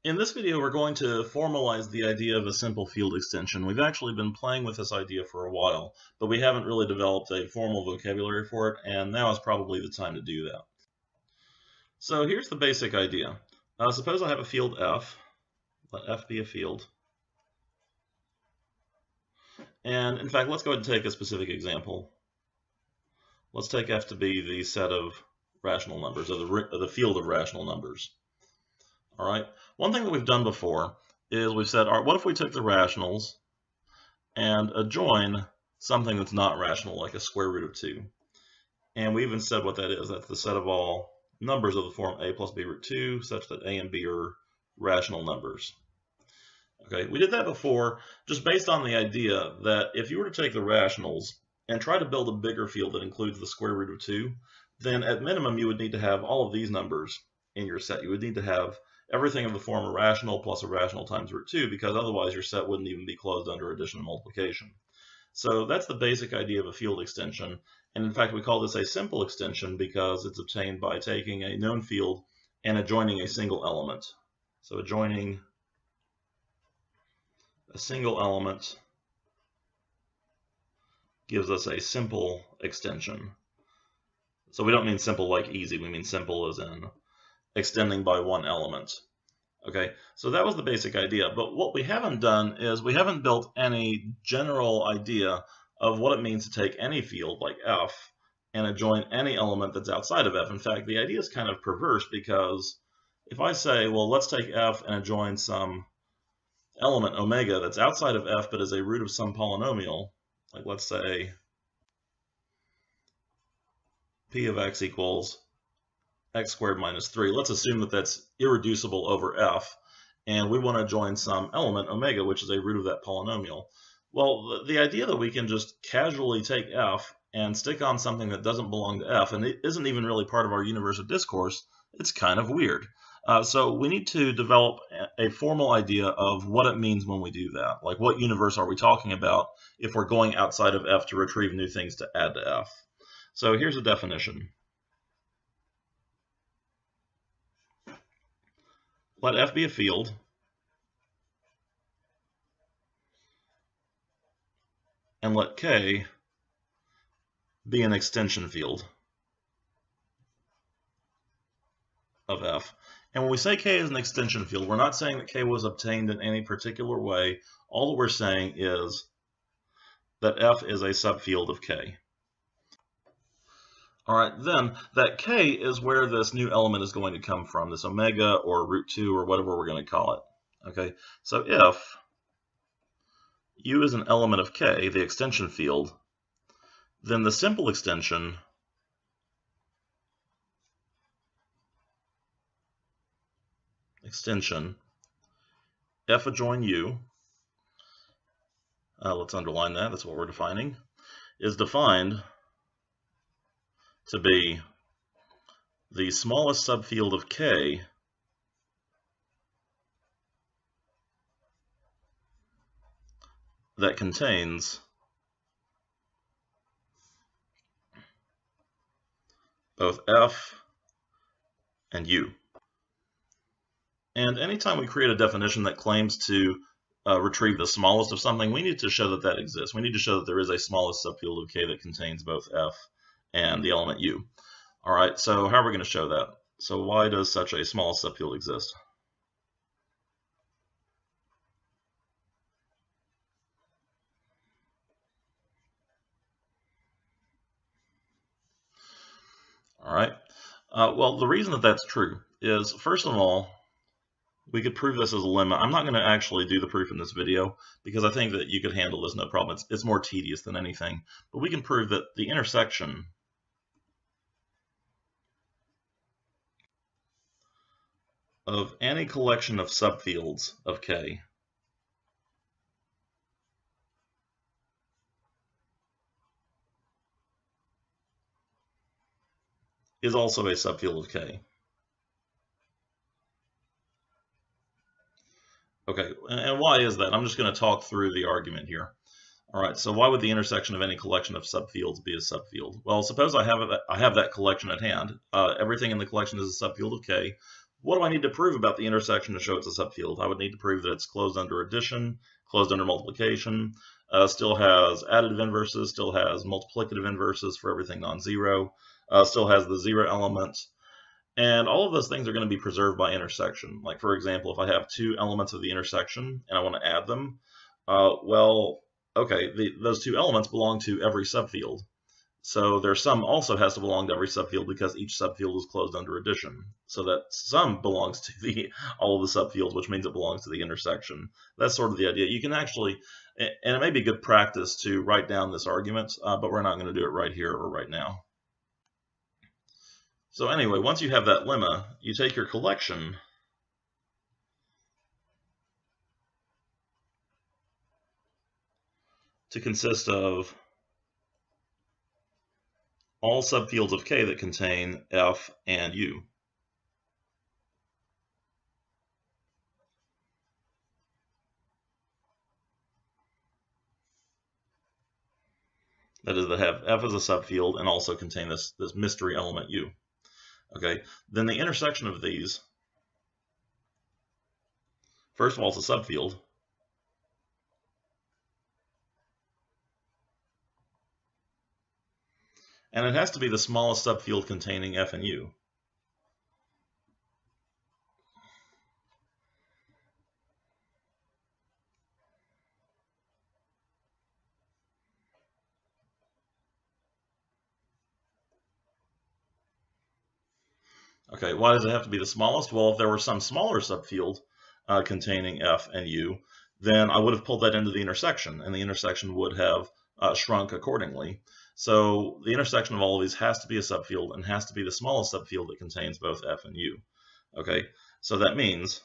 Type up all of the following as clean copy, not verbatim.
In this video, we're going to formalize the idea of a simple field extension. We've actually been playing with this idea for a while, but we haven't really developed a formal vocabulary for it, and now is probably the time to do that. So here's the basic idea. Suppose I have a field f. Let f be a field. And in fact, let's go ahead and take a specific example. Let's take f to be the set of rational numbers, or the field of rational numbers. All right. One thing that we've done before is we've said, all right, what if we took the rationals and adjoin something that's not rational, like a square root of 2? And we even said what that is. That's the set of all numbers of the form a plus b root 2, such that a and b are rational numbers. Okay, we did that before just based on the idea that if you were to take the rationals and try to build a bigger field that includes the square root of 2, then at minimum you would need to have all of these numbers in your set. You would need to have everything of the form a rational plus a rational times root 2, because otherwise your set wouldn't even be closed under addition and multiplication. So that's the basic idea of a field extension. And in fact, we call this a simple extension because it's obtained by taking a known field and adjoining a single element. So adjoining a single element gives us a simple extension. So we don't mean simple like easy, we mean simple as in extending by one element. Okay, so that was the basic idea. But what we haven't done is we haven't built any general idea of what it means to take any field like f and adjoin any element that's outside of f. In fact, the idea is kind of perverse, because if I say, well, let's take f and adjoin some element omega that's outside of f but is a root of some polynomial, like let's say p of x equals x squared minus 3. Let's assume that that's irreducible over f, and we want to join some element omega, which is a root of that polynomial. Well, the idea that we can just casually take f and stick on something that doesn't belong to f, and it isn't even really part of our universe of discourse, it's kind of weird. So we need to develop a formal idea of what it means when we do that. Like, what universe are we talking about if we're going outside of f to retrieve new things to add to f? So here's a definition. Let f be a field and let k be an extension field of f. And when we say k is an extension field, we're not saying that k was obtained in any particular way. All that we're saying is that f is a subfield of k. All right, then that k is where this new element is going to come from, this omega or root 2 or whatever we're going to call it. Okay, so if u is an element of k, the extension field, then the simple extension f adjoin u, let's underline that, that's what we're defining, is defined to be the smallest subfield of k that contains both f and u. And anytime we create a definition that claims to retrieve the smallest of something, we need to show that that exists. We need to show that there is a smallest subfield of k that contains both f and the element u. All right, so how are we going to show that? So why does such a small subfield exist? All right, well, the reason that that's true is, first of all, we could prove this as a lemma. I'm not going to actually do the proof in this video because I think that you could handle this no problem. It's more tedious than anything, but we can prove that the intersection of any collection of subfields of k is also a subfield of k. Okay, and why is that? I'm just going to talk through the argument here. All right, so why would the intersection of any collection of subfields be a subfield? Well, suppose I have that collection at hand. Everything in the collection is a subfield of k. What do I need to prove about the intersection to show it's a subfield? I would need to prove that it's closed under addition, closed under multiplication, still has additive inverses, still has multiplicative inverses for everything non-zero, still has the zero element, and all of those things are going to be preserved by intersection. Like, for example, if I have two elements of the intersection and I want to add them, well, okay, those two elements belong to every subfield. So their sum also has to belong to every subfield because each subfield is closed under addition. So that sum belongs to all of the subfields, which means it belongs to the intersection. That's sort of the idea. You can actually, and it may be good practice to write down this argument, but we're not going to do it right here or right now. So anyway, once you have that lemma, you take your collection to consist of all subfields of K that contain F and U. That is, that have F as a subfield and also contain this mystery element U. Okay, then the intersection of these, first of all, it's a subfield. And it has to be the smallest subfield containing F and U. Okay, why does it have to be the smallest? Well, if there were some smaller subfield containing F and U, then I would have pulled that into the intersection, and the intersection would have shrunk accordingly. So the intersection of all of these has to be a subfield and has to be the smallest subfield that contains both F and U. Okay, so that means,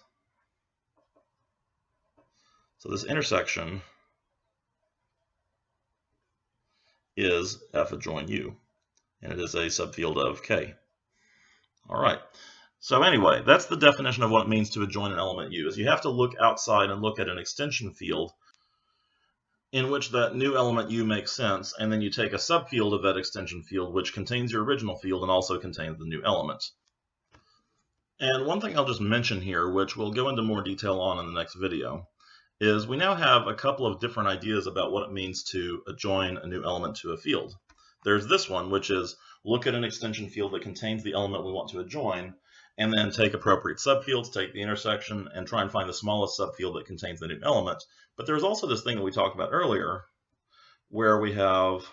so this intersection is F adjoin U, and it is a subfield of K. All right, so anyway, that's the definition of what it means to adjoin an element U, is you have to look outside and look at an extension field in which that new element U makes sense, and then you take a subfield of that extension field which contains your original field and also contains the new element. And one thing I'll just mention here, which we'll go into more detail on in the next video, is we now have a couple of different ideas about what it means to adjoin a new element to a field. There's this one, which is look at an extension field that contains the element we want to adjoin, and then take appropriate subfields, take the intersection, and try and find the smallest subfield that contains the new element. But there's also this thing that we talked about earlier, where we have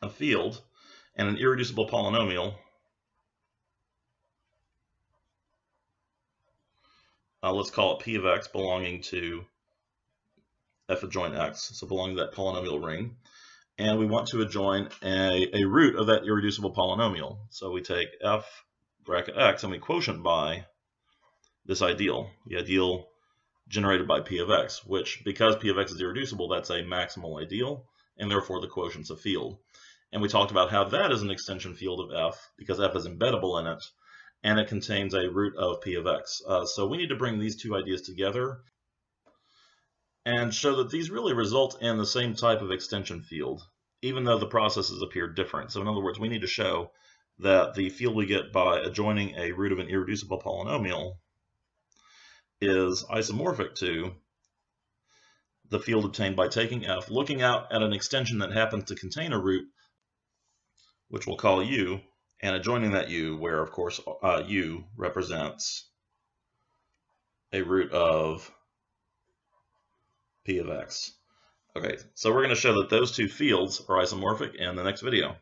a field and an irreducible polynomial. Let's call it P of x belonging to F adjoin x, so belonging to that polynomial ring. And we want to adjoin a root of that irreducible polynomial. So we take F bracket x and we quotient by this ideal, the ideal generated by P of x, which, because P of x is irreducible, that's a maximal ideal, and therefore the quotient's a field. And we talked about how that is an extension field of F, because F is embeddable in it, and it contains a root of P of x. So we need to bring these two ideas together and show that these really result in the same type of extension field, even though the processes appear different. So in other words, we need to show that the field we get by adjoining a root of an irreducible polynomial is isomorphic to the field obtained by taking F, looking out at an extension that happens to contain a root, which we'll call U, and adjoining that U, where of course U represents a root of P of x. Okay, so we're going to show that those two fields are isomorphic in the next video.